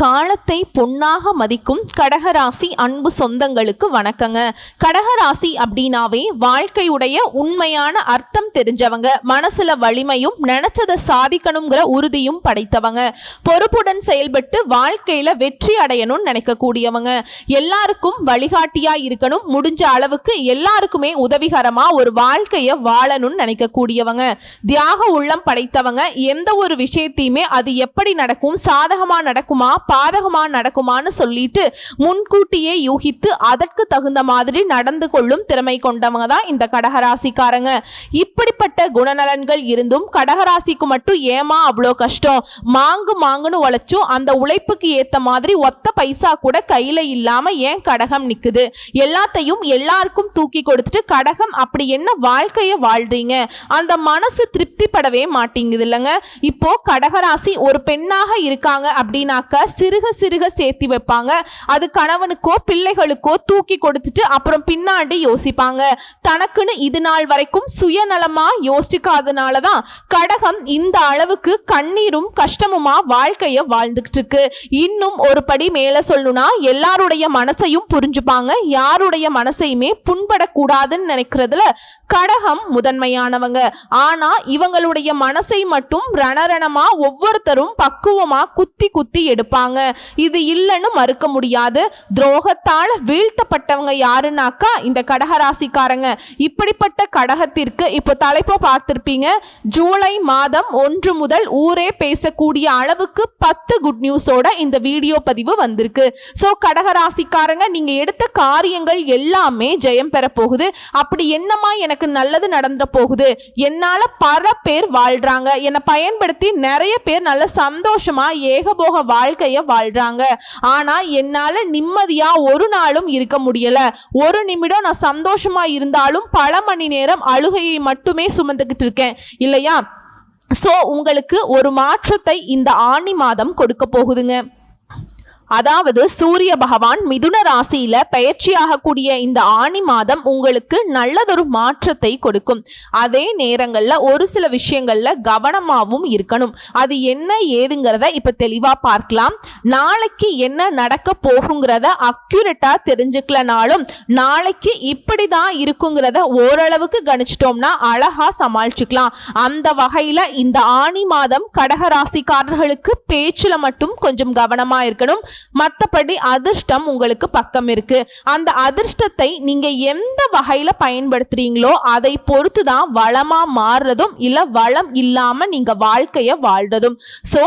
காலத்தை பொன்னாக மதிக்கும் கடகராசி அன்பு சொந்தங்களுக்கு வணக்கங்க. கடகராசி அப்படின்னாவே வாழ்க்கையுடைய உண்மையான அர்த்தம் தெரிஞ்சவங்க, மனசுல வலிமையும் நினைச்சதை சாதிக்கணுங்கிற உறுதியும் படைத்தவங்க, பொறுப்புடன் செயல்பட்டு வாழ்க்கையில வெற்றி அடையணும்னு நினைக்கக்கூடியவங்க, எல்லாருக்கும் வழிகாட்டியா இருக்கணும், முடிஞ்ச அளவுக்கு எல்லாருக்குமே உதவிகரமா ஒரு வாழ்க்கைய வாழணும்னு நினைக்கக்கூடியவங்க, தியாக உள்ளம் படைத்தவங்க. எந்த ஒரு விஷயத்தையுமே அது எப்படி நடக்கும், சாதகமா நடக்குமா பாதகமா நடக்குமான்னு சொல்லிட்டு முன்கூட்டியே யூகித்து அதற்கு தகுந்த மாதிரி நடந்து கொள்ளும் திறமை கொண்டவங்க தான் இந்த கடகராசிக்காரங்க. இப்படிப்பட்ட குணநலன்கள் இருந்தும் கடகராசிக்கு மட்டும் ஏமா அவ்வளோ கஷ்டம், மாங்குன்னு உழைச்சும் அந்த உழைப்புக்கு ஏத்த மாதிரி ஒத்த பைசா கூட கையில இல்லாம ஏன் கடகம் நிக்குது, எல்லாத்தையும் எல்லாருக்கும் தூக்கி கொடுத்துட்டு கடகம் அப்படி என்ன வாழ்க்கைய வாழ்றீங்க, அந்த மனசு திருப்திப்படவே மாட்டேங்குது இல்லைங்க. இப்போ கடகராசி ஒரு பெண்ணாக இருக்காங்க அப்படின்னாக்க சிறுக சிறுக சேர்த்தி வைப்பாங்க, அது கணவனுக்கோ பிள்ளைகளுக்கோ தூக்கி கொடுத்துட்டு அப்புறம் பின்னாடி யோசிப்பாங்க. தனக்குன்னு இது நாள் வரைக்கும் சுயநலமா யோசிக்காதனாலதான் கடகம் இந்த அளவுக்கு கண்ணீரும் கஷ்டமுமா வாழ்க்கைய வாழ்ந்துகிட்டு இருக்கு. இன்னும் ஒரு படி மேல சொல்லணும்னா எல்லாருடைய மனசையும் புரிஞ்சுப்பாங்க, யாருடைய மனசையுமே புண்படக்கூடாதுன்னு நினைக்கிறதுல கடகம் முதன்மையானவங்க. ஆனா இவங்களுடைய மனசை மட்டும் ரணரணமா ஒவ்வொருத்தரும் பக்குவமா குத்தி குத்தி எடுப்பாங்க. இது இல்லைன்னு மறுக்க முடியாது. துரோகத்தால் வீழ்த்தப்பட்டவங்க யாருன்னாக்கா இந்த கடகராசிக்காரங்க. இப்படிப்பட்ட கடகத்திற்கு இப்போ தலைப்போ பார்த்திருப்பீங்க, ஜூலை மாதம் 1 முதல் ஊரே பேசக்கூடிய அளவுக்கு 10 குட் நியூஸோட இந்த வீடியோ பதிவு வந்திருக்கு. ஸோ கடகராசிக்காரங்க நீங்க எடுத்த காரியங்கள் எல்லாமே ஜெயம் பெற போகுது. அப்படி என்னமா எனக்கு நல்லது நடந்த போகுது, என்னால பல பேர் வாழ்றாங்க, என்னை பயன்படுத்தி நிறைய பேர் நல்ல சந்தோஷமா ஏகபோக வாழ்க்கைய வாழ்றாங்க, ஆனா என்னால நிம்மதியா ஒரு நாளும் இருக்க முடியல, ஒரு நிமிடம் நான் சந்தோஷமா இருந்தாலும் பல மணி நேரம் அழுகையை மட்டுமே சுமந்துகிட்டு இருக்கேன் இல்லையா. சோ உங்களுக்கு ஒரு மாற்றத்தை இந்த ஆனி மாதம் கொடுக்க போகுதுங்க. அதாவது சூரிய பகவான் மிதுன ராசியில பயிற்சியாகக்கூடிய இந்த ஆனி மாதம் உங்களுக்கு நல்லதொரு மாற்றத்தை கொடுக்கும். அதே நேரங்கள்ல ஒரு சில விஷயங்கள்ல கவனமாகவும் இருக்கணும். அது என்ன ஏதுங்கிறத இப்ப தெளிவா பார்க்கலாம். நாளைக்கு என்ன நடக்க போகுங்கிறத அக்யூரேட்டா தெரிஞ்சுக்கலனாலும் நாளைக்கு இப்படிதான் இருக்குங்கிறத ஓரளவுக்கு கணிச்சிட்டோம்னா அழகா சமாளிச்சுக்கலாம். அந்த வகையில இந்த ஆனி மாதம் கடகராசிக்காரர்களுக்கு பேச்சுல மட்டும் கொஞ்சம் கவனமா இருக்கணும். மற்றபடி அதிர்ஷ்டம் உங்களுக்கு பக்கம் இருக்கு. அந்த அதிர்ஷ்டத்தை நீங்க எந்த வகையில பயன்படுத்துறீங்களோ அதை பொறுத்து தான் வளமா மாறுறதும் இல்ல வளம் இல்லாம நீங்க வாழ்க்கைய வாழ்றதும். சோ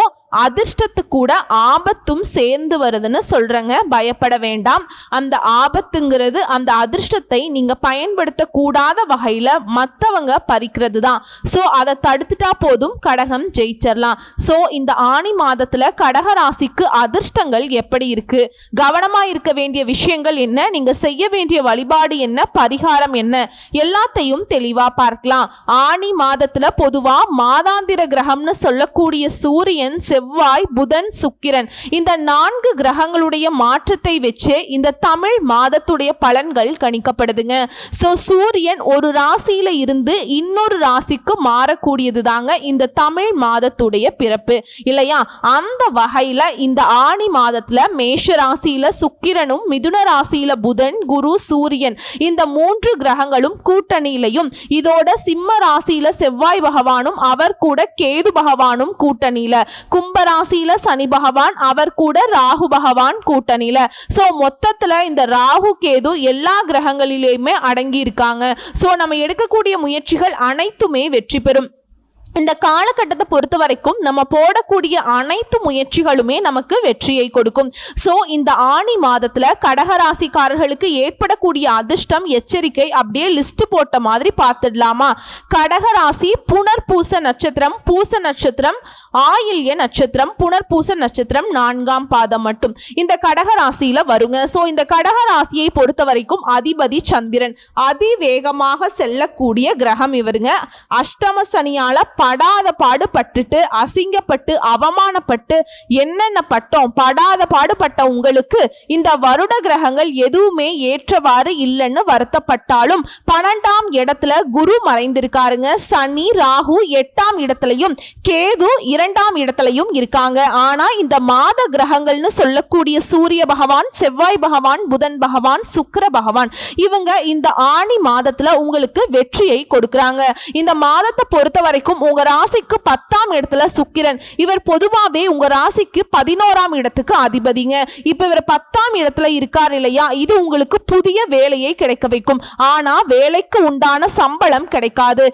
அதிர்ஷ்டத்து கூட ஆபத்தும் சேர்ந்து வருதுன்னு சொல்றேங்க, பயப்பட வேண்டாம். அந்த ஆபத்துங்கிறது அந்த அதிர்ஷ்டத்தை நீங்க பயன்படுத்த கூடாத வகையில மற்றவங்க பறிக்கிறது தான். ஸோ அதை தடுத்துட்டா போதும், கடகம் ஜெயிச்சிடலாம். ஸோ இந்த ஆனி மாதத்துல கடகராசிக்கு அதிர்ஷ்டங்கள் எப்படி இருக்கு, கவனமா இருக்க வேண்டிய விஷயங்கள் என்ன, நீங்க செய்ய வேண்டிய வழிபாடு என்ன, பரிகாரம் என்ன, எல்லாத்தையும் தெளிவா பார்க்கலாம். ஆனி மாதத்துல பொதுவா மாதாந்திர கிரகம்னு சொல்லக்கூடிய சூரியன், செவ்வாய், புதன், சுக்கிரன் இந்த 4 கிரகங்களுடைய மாற்றத்தை வச்சு இந்த தமிழ் மாதத்துடைய பலன்கள் கணிக்கப்படுதுங்க. சோ சூரியன் ஒரு ராசியில இருந்து இன்னொரு ராசிக்கு மாறக்கூடியது தாங்க இந்த தமிழ் மாதத்துடைய பிறப்பு இல்லையா. அந்த வகையில இந்த ஆனி மாதத்துல மேஷ ராசியில சுக்கிரனும், மிதுன ராசியில புதன், குரு, சூரியன் இந்த 3 கிரகங்களும் கூட்டணியிலையும், இதோட சிம்ம ராசியில செவ்வாய் பகவானும் அவர் கூட கேது பகவானும் கூட்டணியில, கும்பராசியில சனி பகவான் அவர் கூட ராகு பகவான் கூட்டணியில. சோ மொத்தத்துல இந்த ராகு கேது எல்லா கிரகங்களிலேயுமே அடங்கி இருக்காங்க. சோ நம்ம எடுக்கக்கூடிய முயற்சிகள் அனைத்துமே வெற்றி பெறும். இந்த காலகட்டத்தை பொறுத்த வரைக்கும் நம்ம போடக்கூடிய அனைத்து முயற்சிகளுமே நமக்கு வெற்றியை கொடுக்கும். ஸோ இந்த ஆனி மாதத்துல கடகராசிக்காரர்களுக்கு ஏற்படக்கூடிய அதிர்ஷ்டம் எச்சரிக்கை அப்படியே லிஸ்ட் போட்ட மாதிரி பார்த்துடலாமா. கடகராசி புனர்பூச நட்சத்திரம், பூச நட்சத்திரம், ஆயில்ய நட்சத்திரம், புனர்பூச நட்சத்திரம் 4ஆம் பாதம் மட்டும் இந்த கடகராசியில வருங்க. ஸோ இந்த கடகராசியை பொறுத்த வரைக்கும் அதிபதி சந்திரன், அதிவேகமாக செல்லக்கூடிய கிரகம் இவருங்க. அஷ்டம சனியால படாத பாடுபட்டுட்டு அசிங்கப்பட்டு அவமானப்பட்டு என்னென்ன பட்டோம் படாத பாடுபட்ட உங்களுக்கு இந்த வருட கிரகங்கள் எதுவுமே ஏற்றவாறு இல்லைன்னு வருத்தப்பட்டாலும் 12ஆம் இடத்துல குரு மறைந்திருக்காருங்க. சனி ராகு 8ஆம் இடத்துலயும் கேது 2ஆம் இடத்துலயும் இருக்காங்க. ஆனா இந்த மாத கிரகங்கள்னு சொல்லக்கூடிய சூரிய பகவான், செவ்வாய் பகவான், புதன் பகவான், சுக்கிர பகவான் இவங்க இந்த ஆணி மாதத்துல உங்களுக்கு வெற்றியை கொடுக்கறாங்க. இந்த மாதத்தை பொறுத்த வரைக்கும் உங்க ராசிக்கு 10ஆம் இடத்துல சுக்கிரன், இவர் பொதுவாவே உங்க ராசிக்கு 11ஆம் இடத்துக்கு அதிபதிங்க. இப்ப இவர் 10ஆம் இடத்துல இருக்கார் இல்லையா, இது உங்களுக்கு புதிய வேலையை கிடைக்க வைக்கும். ஆனா வேலைக்கு உண்டான சம்பளம் கிடைக்காது.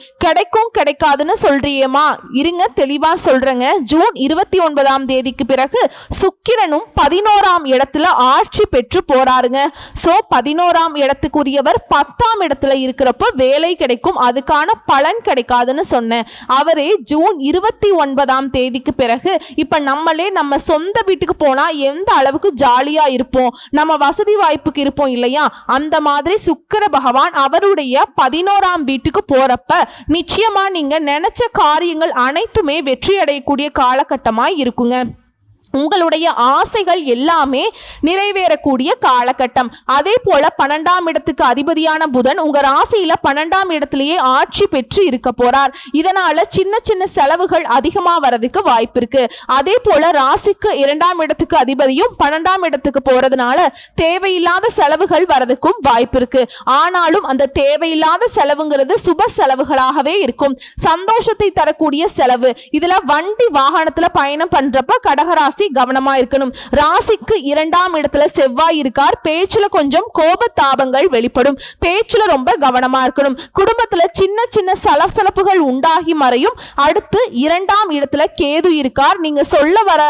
கிடைக்காதுன்னு சொல்றியேமா, இருங்க தெளிவா சொல்றேங்க. ஜூன் 29ஆம் தேதிக்கு பிறகு சுக்கிரனும் 11ஆம் இடத்துல ஆட்சி பெற்று போறாருங்க. சோ 11ஆம் இடத்துக்குரியவர் 10ஆம் இடத்துல இருக்கிறப்ப வேலை கிடைக்கும், அதுக்கான பலன் கிடைக்காதுன்னு சொன்னேன். அவரே ஜூன் 29ஆம் தேதிக்கு பிறகு இப்ப நம்மளே நம்ம சொந்த வீட்டுக்கு போனா எந்த அளவுக்கு ஜாலியா இருப்போம், நம்ம வசதி வாய்ப்புக்கு இருப்போம் இல்லையா, அந்த மாதிரி சுக்கிர பகவான் அவருடைய 11ஆம் வீட்டுக்கு போறப்ப நிச்சயமா நீங்க நினைச்ச காரியங்கள் அனைத்துமே வெற்றி அடையக்கூடிய காலகட்டமாய் இருக்குங்க. உங்களுடைய ஆசைகள் எல்லாமே நிறைவேறக்கூடிய காலகட்டம். அதே போல 12ஆம் இடத்துக்கு அதிபதியான புதன் உங்க ராசியில 12ஆம் இடத்திலேயே ஆட்சி பெற்று இருக்க போறார். இதனால சின்ன சின்ன செலவுகள் அதிகமா வரதுக்கு வாய்ப்பு இருக்கு. அதே போல ராசிக்கு 2ஆம் இடத்துக்கு அதிபதியும் 12ஆம் இடத்துக்கு போறதுனால தேவையில்லாத செலவுகள் வரதுக்கும் வாய்ப்பு இருக்கு. ஆனாலும் அந்த தேவையில்லாத செலவுங்கிறது சுப செலவுகளாகவே இருக்கும். சந்தோஷத்தை தரக்கூடிய செலவு. இதுல வண்டி வாகனத்துல பயணம் பண்றப்ப கடகராசி கவனமா இருக்கணும். ராசிக்கு 2ஆம் இடத்துல செவ்வாய் இருக்கார். பேச்சுல கொஞ்சம் கோபத்தாபங்கள் வெளிப்படும். பேச்சுல ரொம்ப கவனமா இருக்கணும். குடும்பத்துல சின்ன சின்ன சலசலப்புகள் உண்டாகி மறையும். அடுத்து 2ஆம் இடத்துல கேது இருக்கார். நீங்க சொல்ல வர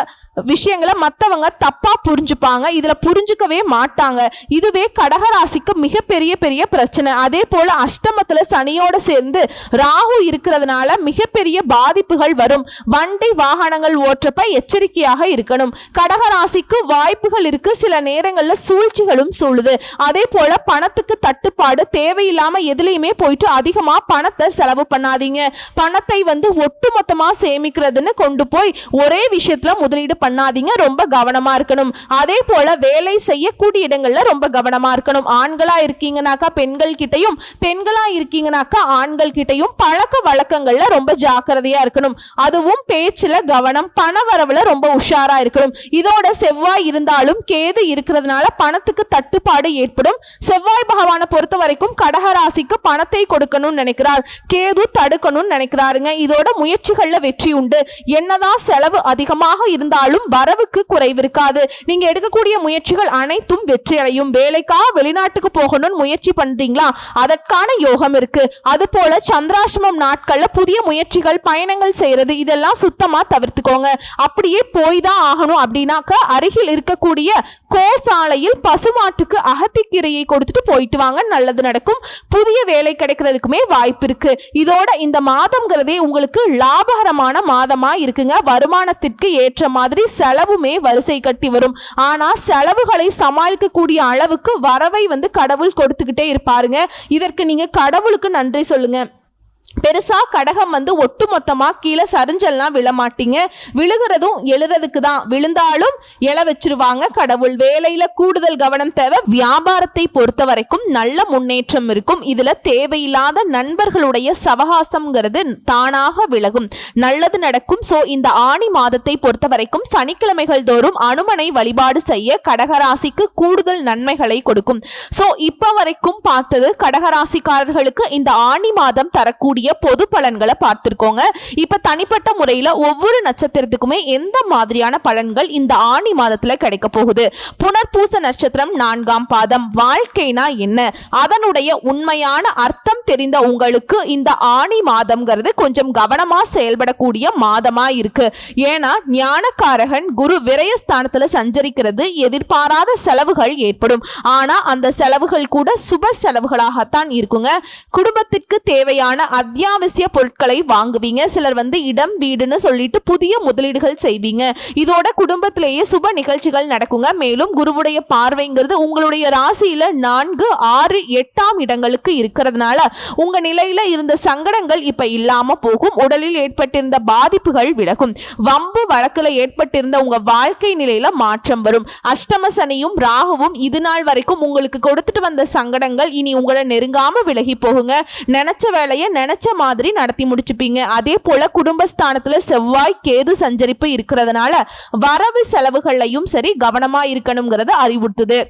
விஷயங்களை மற்றவங்க தப்பா புரிஞ்சுப்பாங்க. இதுல புரிஞ்சுக்கவே மாட்டாங்க. இதுவே கடகராசிக்கு மிகப்பெரிய பிரச்சனை. அதே போல அஷ்டமத்துல சனியோட சேர்ந்து ராகு இருக்கிறதுனால மிகப்பெரிய பாதிப்புகள் வரும். வண்டி வாகனங்கள் ஓட்டுறப்ப எச்சரிக்கையாக இருக்கணும். கடகராசிக்கு வாய்ப்புகள் இருக்கு, சில நேரங்கள்ல சூழ்ச்சிகளும் சூழுது. அதே போல பணத்துக்கு தட்டுப்பாடு. தேவையில்லாம எதுலையுமே போயிட்டு அதிகமா பணத்தை செலவு பண்ணாதீங்க. பணத்தை ஒட்டுமொத்தமா சேமிக்கிறதுன்னு கொண்டு போய் ஒரே விஷயத்துல முதலீடு பண்ணாதீங்க. ரொம்ப கவனமா இருக்கணும். அதே போல வேலை செய்யக்கூடிய இடங்கள்ல ரொம்ப கவனமா இருக்கணும். ஆண்களா இருக்கீங்கனாக்கா பெண்கள் கிட்டையும், பெண்களா இருக்கீங்கனாக்கா ஆண்கள் கிட்டையும் பழக்க வழக்கங்கள்ல ரொம்ப ஜாக்கிரதையா இருக்கணும். அதுவும் பேச்சுல கவனம், பண வரவுல ரொம்ப உஷாரா இருக்கணும். இதோட செவ்வாய் இருந்தாலும் கேது இருக்கிறதுனால பணத்துக்கு தட்டுப்பாடு ஏற்படும். செவ்வாய் பகவானை பொறுத்த வரைக்கும் கடகராசிக்கு பணத்தை கொடுக்கணும்னு நினைக்கிறார், கேது தடுக்கணும்னு நினைக்கிறாருங்க. இதோட முயற்சிகள்ல வெற்றி உண்டு. என்னதான் செலவு அதிகமாக இருந்தாலும் வரவுக்கு குறைவு இருக்காது. நீங்க எடுக்கக்கூடிய முயற்சிகள் அனைத்தும் வெற்றி அடையும். வேலைக்காக வெளிநாட்டுக்கு போகணும்னு முயற்சி பண்றீங்களா, அதற்கான யோகம் இருக்கு. அது போல சந்திராசிரமம் நாட்கள்ல புதிய முயற்சிகள், பயணங்கள் செய்யறது இதெல்லாம் சுத்தமா தவிர்த்துக்கோங்க. அப்படியே போய் தான் ஆகணும் அப்படின்னாக்க அருகில் இருக்கக்கூடிய கோசாலையில் பசுமாட்டுக்கு அகத்திக்கீரையை கொடுத்துட்டு போயிட்டு வாங்க, நல்லது நடக்கும். புதிய வேலை கிடைக்கிறதுக்குமே வாய்ப்பு இருக்கு. இதோட இந்த மாதம்ங்கிறதே உங்களுக்கு லாபகரமான மாதமா இருக்குங்க. வருமானத்திற்கு ஏற்ற மாதிரி செலவுமே வரிசை கட்டி வரும். ஆனா செலவுகளை சமாளிக்கக்கூடிய அளவுக்கு வரவை கடவுள் கொடுத்துக்கிட்டே இருப்பாருங்க. இதற்கு நீங்க கடவுளுக்கு நன்றி சொல்லுங்க. பெருசா கடகம் ஒட்டுமொத்தமா கீழே சரிஞ்செல்லாம் விழமாட்டீங்க. விழுகிறதும் எழுறதுக்கு தான். விழுந்தாலும் எழ வச்சிருவாங்க கடவுள். வேலையில கூடுதல் கவனம் தேவை. வியாபாரத்தை பொறுத்த வரைக்கும் நல்ல முன்னேற்றம் இருக்கும். இதுல தேவையில்லாத நண்பர்களுடைய சவகாசம்ங்கிறது தானாக விலகும், நல்லது நடக்கும். சோ இந்த ஆணி மாதத்தை பொறுத்த வரைக்கும் சனிக்கிழமைகள் தோறும் அனுமனை வழிபாடு செய்ய கடகராசிக்கு கூடுதல் நன்மைகளை கொடுக்கும். சோ இப்ப வரைக்கும் பார்த்தது கடகராசிக்காரர்களுக்கு இந்த ஆணி மாதம் தரக்கூடிய பொது பலன்களை பார்த்திருக்கோங்க. இப்ப தனிப்பட்ட முறையில ஒவ்வொரு நட்சத்திரத்துக்குமே எந்த மாதிரியான பலன்கள் இந்த ஆணி மாதத்துல கிடைக்க போகுது. புனர்பூச நட்சத்திரம் 4ஆம் பாதம். வாழ்க்கைனா என்ன, அதனுடைய உண்மையான அர்த்தம் தெரிந்த உங்களுக்கு இந்த ஆணி மாதம்ங்கிறது கொஞ்சம் கவனமா செயல்படக்கூடிய மாதமா இருக்கு. ஏன்னா ஞானக்காரகன் குரு விரயஸ்தானத்துல சஞ்சரிக்கிறது. எதிர்பாராத செலவுகள் ஏற்படும். ஆனா அந்த செலவுகள் கூட சுப செலவுகளாகத்தான் இருக்குங்க. குடும்பத்திற்கு தேவையான அத்தியாவசிய பொருட்களை வாங்குவீங்க. சிலர் இடம் வீடுன்னு சொல்லிட்டு புதிய முதலீடுகள் செய்வீங்க. இதோட குடும்பத்திலேயே சுப நிகழ்ச்சிகள் நடக்குங்க. மேலும் குருவுடைய பார்வைங்கிறது உங்களுடைய ராசியில 4, 6, 8ஆம் இடங்களுக்கு இருக்கிறதுனால உங்க நிலையில இருந்த சங்கடங்கள் இப்ப இல்லாம போகும். உடலில் ஏற்பட்டிருந்த பாதிப்புகள் விலகும். வம்பு வழக்குல ஏற்பட்டிருந்த உங்க வாழ்க்கை நிலையில மாற்றம் வரும். அஷ்டம சனியும் ராகுவும் இது நாள் வரைக்கும் உங்களுக்கு கொடுத்துட்டு வந்த சங்கடங்கள் இனி உங்களை நெருங்காம விலகி போகுங்க. நினைச்ச வேலையை நினைச்ச மாதிரி நடத்தி முடிச்சுப்பீங்க. அதே போல குடும்பஸ்தானத்துல செவ்வாய் கேது சஞ்சரிப்பு இருக்கிறதுனால வரவு செலவுகள்லையும் சரி கவனமா இருக்கணுங்கிறத அறிவுறுத்துது.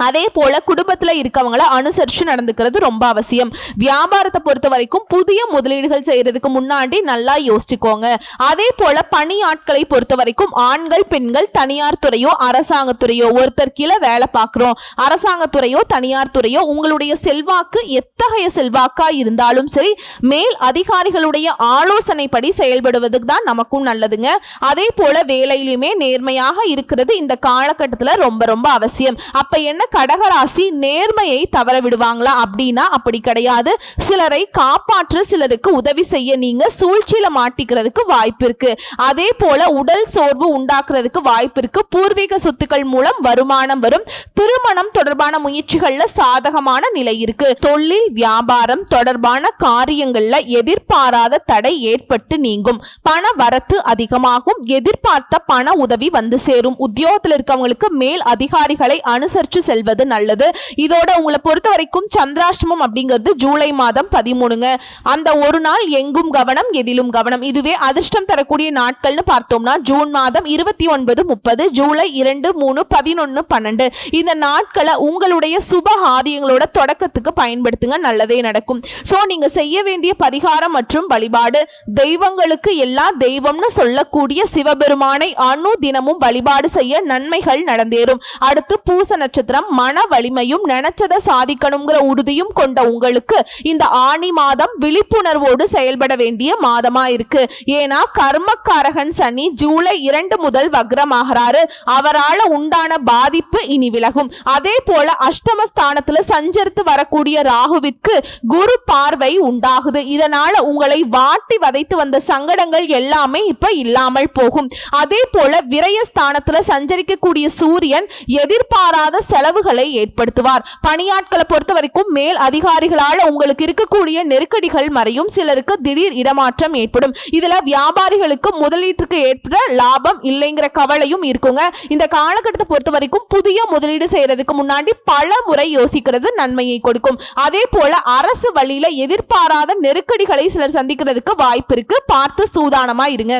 அதே போல குடும்பத்துல இருக்கவங்கள அனுசரிச்சு நடந்துக்கிறது ரொம்ப அவசியம். வியாபாரத்தை பொறுத்த வரைக்கும் புதிய முதலீடுகள் செய்யறதுக்கு முன்னாடி நல்லா யோசிச்சுக்கோங்க. அதே போல பணி ஆட்களை பொறுத்த வரைக்கும் ஆண்கள் பெண்கள் தனியார் துறையோ அரசாங்கத்துறையோ ஒருத்தர் கீழே வேலை பார்க்கிறோம். அரசாங்கத்துறையோ தனியார் துறையோ உங்களுடைய செல்வாக்கு எத்தகைய செல்வாக்கா இருந்தாலும் சரி மேல் அதிகாரிகளுடைய ஆலோசனைப்படி செயல்படுவதுக்கு தான் நமக்கும் நல்லதுங்க. அதே போல வேலையிலுமே நேர்மையாக இருக்கிறது இந்த காலகட்டத்துல ரொம்ப ரொம்ப அவசியம். அப்ப என்ன கடகராசி நேர்மையை தவற விடுவாங்களா அப்படின்னா அப்படி கிடையாது. சிலரை காப்பாற்ற சிலருக்கு உதவி செய்ய நீங்க சூழ்ச்சியில மாட்டிக்கிறதுக்கு வாய்ப்பு இருக்கு. அதே போல உடல் சோர்வு உண்டாக்குறதுக்கு வாய்ப்பு இருக்கு. பூர்வீக சொத்துக்கள் மூலம் வருமானம் வரும். திருமணம் தொடர்பான முயற்சிகள்ல சாதகமான நிலை இருக்கு. தொழில் வியாபாரம் தொடர்பான காரியங்கள்ல எதிர்பாராத தடை ஏற்பட்டு நீங்கும். பண வரத்து அதிகமாகும். எதிர்பார்த்த பண உதவி வந்து சேரும். உத்தியோகத்தில் இருக்கவங்களுக்கு மேல் அதிகாரிகளை அனுசரிச்சு செல்வது நல்லது. இதோட உங்களை பொறுத்த வரைக்கும் சந்திராஷ்டமம் அப்படிங்கிறது ஜூலை மாதம் 13ங்க. அந்த ஒரு நாள் எங்கும் கவனம் எதிலும் கவனம். இதுவே அதிர்ஷ்டம் தரக்கூடிய நாட்கள்னு பார்த்தோம்னா ஜூன் மாதம் 29, 30, ஜூலை 2, 3, 11, 12 இந்த நாட்களை உங்களுடைய சுப காரியங்களோட தொடக்கத்துக்கு பயன்படுத்துங்க. நல்லதே நடக்கும். சோ நீங்க செய்ய வேண்டிய பரிகாரம் மற்றும் வழிபாடு தெய்வங்களுக்கு எல்லா தெய்வம்னு சொல்லக்கூடிய சிவபெருமானை தினமும் வழிபாடு செய்ய நன்மைகள் நடந்தேறும். அடுத்து பூச நட்சத்திரம் மன வலிமையும் நினைச்சதை சாதிக்கணுங்கிற உறுதியும் கொண்ட உங்களுக்கு இந்த ஆனி மாதம் விழிப்புணர்வோடு செயல்பட வேண்டிய மாதமா இருக்கு. ஏன்னா கர்மக்காரகன் சனி ஜூலை 2 முதல் வக்ரமாகிறாரு. அவரால் உண்டான பாதிப்பு இனி விலகும். அதே போல அஷ்டமஸ்தானத்துல சஞ்சரித்து வரக்கூடிய ராகுவிற்கு குரு பார்வை உண்டாகுது. இதனால உங்களை வாட்டி வதைத்து வந்த சங்கடங்கள் எல்லாமே இப்ப இல்லாமல் போகும். அதே போல விரயஸ்தானத்துல சஞ்சரிக்கக்கூடிய சூரியன் எதிர்பாராத செலவுகளை ஏற்படுத்துவார். பணியாட்களை பொறுத்த வரைக்கும் மேல் அதிகாரிகளால் உங்களுக்கு இருக்கக்கூடிய நெருக்கடிகள் மறையும். சிலருக்கு திடீர் இடமாற்றம் ஏற்படும். இதுல வியாபாரிகளுக்கு முதலீட்டுக்கு ஏற்ப லாபம் இல்லைங்கிற கவலையும் இருக்குங்க. இந்த காலகட்டத்தை பொறுத்த வரைக்கும் புதிய முதலீடு செய்யறதுக்கு முன்னாடி பல முறை யோசிக்கிறது நன்மையை கொடுக்கும். அதே போல அரசு வழியில எதிர்பாராத நெருக்கடிகளை சிலர் சந்திக்கிறதுக்கு வாய்ப்பு இருக்கு. பார்த்து சூதானமா இருங்க.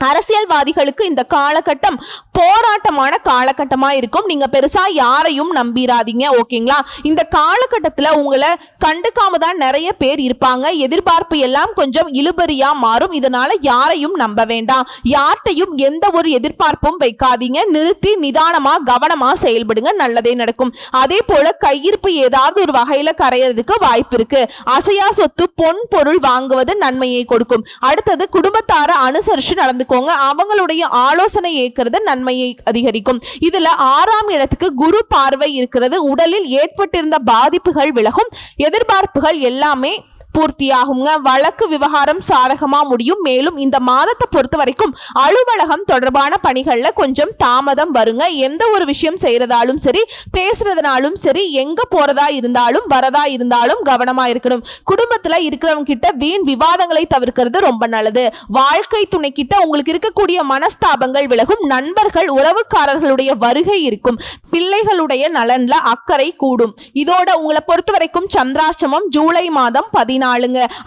அரசியல்வாதிகளுக்கு இந்த காலகட்டம் போராட்டமான காலகட்டமா இருக்கும். நீங்க பெருசா யாரையும் நம்பிராதீங்க. ஓகேங்களா? இந்த காலகட்டத்துல உங்களை கண்டுக்காம தான் நிறைய பேர் இருப்பாங்க. எதிர்பார்ப்பு எல்லாம் கொஞ்சம் இழுபறியா மாறும். இதனால யாரையும் நம்ப வேண்டாம். யார்கிட்டையும் எந்த ஒரு எதிர்பார்ப்பும் வைக்காதீங்க. நிறுத்தி நிதானமா கவனமா செயல்படுங்க. நல்லதே நடக்கும். அதே போல கையிருப்பு ஏதாவது ஒரு வகையில கரையிறதுக்கு வாய்ப்பு இருக்கு. அசையா சொத்து பொன் பொருள் வாங்குவது நன்மையை கொடுக்கும். அடுத்தது குடும்பத்தார அனுசரிச்சு நடந்துக்கோங்க. அவங்களுடைய ஆலோசனை ஏற்கிறது நன்மையை அதிகரிக்கும். இதுல 6ஆம் இடத்துக்கு குரு பார்வை இருக்கிறது. உடலில் ஏற்பட்டிருந்த பாதிப்புகள் விலகும். எதிர்பார்ப்புகள் எல்லாமே பூர்த்தியாகுங்க. வழக்கு விவகாரம் சாதகமா முடியும். மேலும் இந்த மாதத்தை பொறுத்த வரைக்கும் அலுவலகம் தொடர்பான பணிகள்ல கொஞ்சம் தாமதம் வருங்க. எந்த ஒரு விஷயம் செய்யறதாலும் சரி பேசுறதுனாலும் சரி எங்க போறதா இருந்தாலும் வரதா இருந்தாலும் கவனமா இருக்கணும். குடும்பத்துல இருக்கிறவங்க கிட்ட வீண் விவாதங்களை தவிர்க்கிறது ரொம்ப நல்லது. வாழ்க்கை துணை கிட்ட உங்களுக்கு இருக்கக்கூடிய மனஸ்தாபங்கள் விலகும். நண்பர்கள் உறவுக்காரர்களுடைய வருகை இருக்கும். பிள்ளைகளுடைய நலன்ல அக்கறை கூடும். இதோட உங்களை பொறுத்த வரைக்கும் சந்திராஷ்டமம் ஜூலை மாதம் 14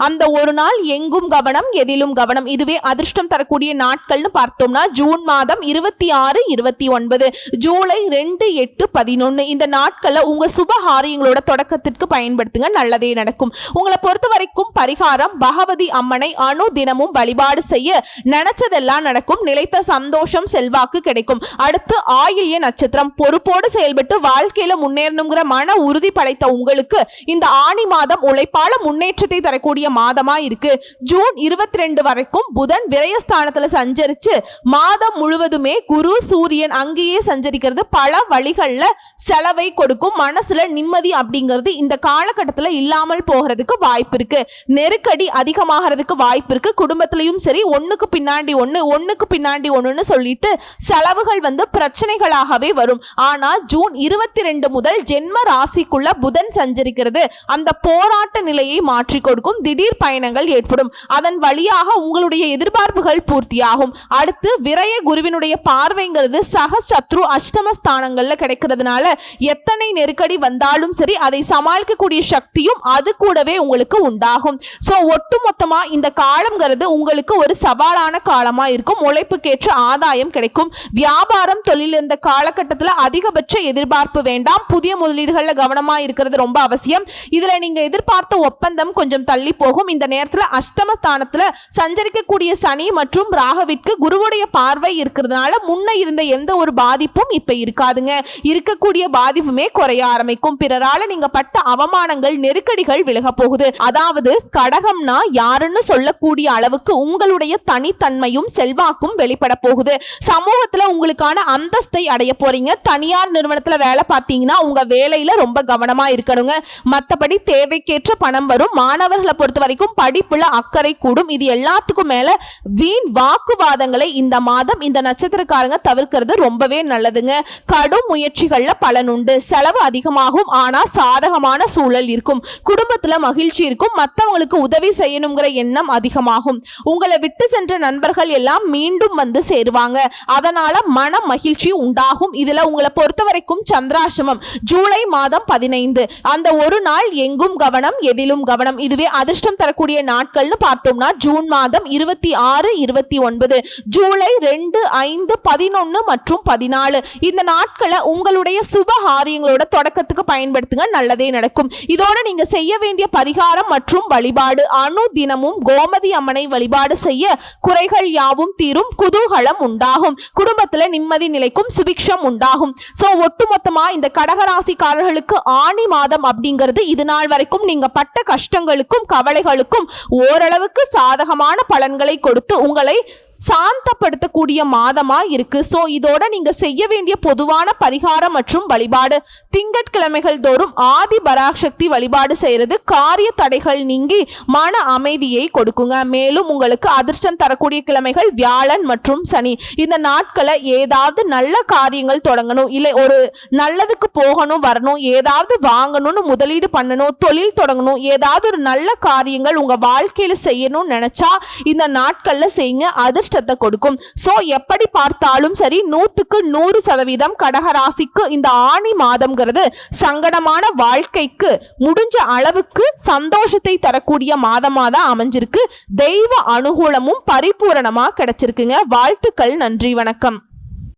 அந்த ஒரு நாள் எங்கும் கவனம் எதிலும் கவனம். இதுவே அதிர்ஷ்டம் தரக்கூடிய நாட்கள்னு பார்த்தோம்னா ஜூன் மாதம் 26, 29, ஜூலை 2, 8, 11 இந்த நாட்கள்ல உங்க சுபகாரியங்களோட தொடக்கத்திற்கு பயன்படுத்துங்க. நல்லதே நடக்கும். உங்களை பொறுத்த வரைக்கும் பரிகாரம் பகவதி அம்மனை தினமும் வழிபாடு செய்ய நினைச்சது நினைத்ததெல்லாம் நடக்கும், நிலைத்த சந்தோஷம் செல்வாக்கு கிடைக்கும். அடுத்து ஆயில்ய நட்சத்திரம், பொறுப்போடு செயல்பட்டு வாழ்க்கையில முன்னேறணுங்கிற மன உறுதி படைத்த உங்களுக்கு இந்த ஆனி மாதம் உழைப்பால முன்னேற்றத்தை தரக்கூடிய மாதமா இருக்கு. ஜூன் 22 வரைக்கும் புதன் விரயஸ்தானத்துல சஞ்சரிச்சு மாதம் முழுவதுமே குரு சூரியன் அங்கேயே சஞ்சரிக்கிறது பல வழிகள்ல செலவை கொடுக்கும். மனசுல நிம்மதி அப்படிங்கிறது இந்த காலகட்டத்துல இல்லாமல் போகிறதுக்கு வாய்ப்பு இருக்கு. நெருக்கடி அதிகமாகிறதுக்கு வாய்ப்பு இருக்கு. குடும்பத்திலையும் சரி ஒண்ணுக்கு பின்னாடி ஒண்ணுன்னு சொல்லிட்டு செலவுகள் பிரச்சனைகளாகவே வரும். ஆனா ஜூன் 22 முதல் ஜென்ம ராசிக்குள்ள புதன் சஞ்சரிக்கிறது அந்த போராட்ட நிலையை மாற்றி கொடுக்கும். திடீர் பயணங்கள் ஏற்படும். அதன் வழியாக உங்களுடைய எதிர்பார்ப்புகள் பூர்த்தியாகும். அடுத்து விரய குருவினுடைய பார்வைங்கிறது சக சத்ரு அஷ்டமஸ்தானங்கள்ல கிடைக்கிறதுனால எத்தனை நெருக்கடி வந்தாலும் சரி அதை சமாளிக்கக்கூடிய சக்தியும் அது கூடவே உங்களுக்கு உண்டாகும். சோ ஒட்டுமொத்தமா இந்த காலம்ங்கிறது உங்களுக்கு ஒரு சவாலான காலமா இருக்கும். உழைப்புக்கேற்ற ஆதாயம் கிடைக்கும். வியாபாரம் தொழில் இந்த காலகட்டத்தில் அதிகபட்ச எதிர்பார்ப்பு வேண்டாம். புதிய முதலீடுகள்ல கவனமா இருக்கிறது ரொம்ப அவசியம். இதுல நீங்க எதிர்பார்த்த ஒப்பந்தம் கொஞ்சம் தள்ளி போகும். இந்த நேரத்தில் அஷ்டமஸ்தானத்துல சஞ்சரிக்கக்கூடிய சனி மற்றும் ராகுவிற்கு குருவுடைய பார்வை இருக்கிறதுனால முன்ன இருந்த எந்த ஒரு பாதிப்பும் இப்ப இருக்காதுங்க. இருக்கக்கூடிய பாதிப்புமே குறைய ஆரம்பிக்கும். பிறரால நீங்க பட்ட அவமானங்கள் நெருக்கடிகள் விலக போகுது. அதாவது கடகம்னா யாருன்னு சொல்லக்கூடிய அளவுக்கு உங்களுடைய தனித்தன்மையும் செல்வாக்கும் வெளிப்பட போகுது. சமூகத்துல உங்களுக்கான அந்தஸ்தை அடைய போறீங்க. தனியார் நிறுவனத்துல வேலை பார்த்தீங்கன்னா உங்க வேலையில ரொம்ப கவனமா இருக்கணுங்க. மற்றபடி தேவைக்கேற்ற பணம் வரும். மாணவர்களை பொறுத்த வரைக்கும் படிப்புல அக்கறை கூடும். இது எல்லாத்துக்கும் மேல வீண் வாக்குவாதங்களை இந்த மாதம் இந்த நட்சத்திரக்காரங்க தவிர்க்கிறது ரொம்பவே நல்லதுங்க. கடும் முயற்சிகள்ல பலன் உண்டு. செலவு அதிகமாகும். ஆனா சாதகமான சூழல் இருக்கும். குடும்பத்துல மகிழ்ச்சி இருக்கும். மற்றவங்களுக்கு உதவி செய்யணுங்கிற எண்ணம் அதிகமாகும். உங்களை விட்டு சென்ற நண்பர்கள் எல்லாம் மீண்டும் சேருவாங்க. அதனால மன மகிழ்ச்சி உண்டாகும். இதுல உங்களை பொறுத்த வரைக்கும் சந்திராசிரமம் ஜூலை மாதம் 15 அந்த ஒரு நாள் எங்கும் கவனம் எதிலும் கவனம். இதுவே அதிர்ஷ்டம் தரக்கூடிய நாட்கள்னு பார்த்தோம்னா ஜூன் மாதம் 26, 29, ஜூலை 2, 5, 11 மற்றும் 14 இந்த நாட்களை உங்களுடைய சுபகாரியங்களோட தொடக்கத்துக்கு பயன்படுத்துங்க. நல்லதே நடக்கும். இதோட நீங்க செய்ய வேண்டிய பரிகாரம் மற்றும் வழிபாடு அணு தினமும் கோமதி அம்மனை வழிபாடு செய்ய குறைகள் யாவும் தீரும். குதூகலம் உண்டாகும். குடும்பத்துல நிம்மதி நிலைக்கும். சுபிக்ஷம் உண்டாகும். சோ ஒட்டுமொத்தமா இந்த கடகராசிக்காரர்களுக்கு ஆனி மாதம் அப்படிங்கிறது இது நாள் வரைக்கும் நீங்க பட்ட கஷ்டங்களுக்கும் கவலைகளுக்கும் ஓரளவுக்கு சாதகமான பலன்களை கொடுத்து உங்களை சாந்தப்படுத்தக்கூடிய மாதமா இருக்கு. சோ இதோட நீங்க செய்ய வேண்டிய பொதுவான பரிகாரம் மற்றும் வழிபாடு திங்கட்கிழமைகள் தோறும் ஆதி பராசக்தி வழிபாடு செய்யறது காரிய தடைகள் நீங்கி மன அமைதியை கொடுக்குங்க. மேலும் உங்களுக்கு அதிர்ஷ்டம் தரக்கூடிய கிழமைகள் வியாழன் மற்றும் சனி. இந்த நாட்களை ஏதாவது நல்ல காரியங்கள் தொடங்கணும், இல்லை ஒரு நல்லதுக்கு போகணும் வரணும், ஏதாவது வாங்கணும்னு முதலீடு பண்ணணும், தொழில் தொடங்கணும், ஏதாவது ஒரு நல்ல காரியங்கள் உங்க வாழ்க்கையில செய்யணும்னு நினைச்சா இந்த நாட்கள்ல செய்யுங்க. அதிர்ஷ்டத்தை கொடுக்கும். சோ எப்படி பார்த்தாலும் சரி 100க்கு 100% கடகராசிக்கு இந்த ஆனி மாதம்ங்கிறது சங்கடமான வாழ்க்கைக்கு முடிஞ்ச அளவுக்கு சந்தோஷத்தை தரக்கூடிய மாதமாதான் அமைஞ்சிருக்கு. தெய்வ அனுகூலமும் பரிபூரணமா கிடைச்சிருக்குங்க. வாழ்த்துக்கள். நன்றி, வணக்கம்.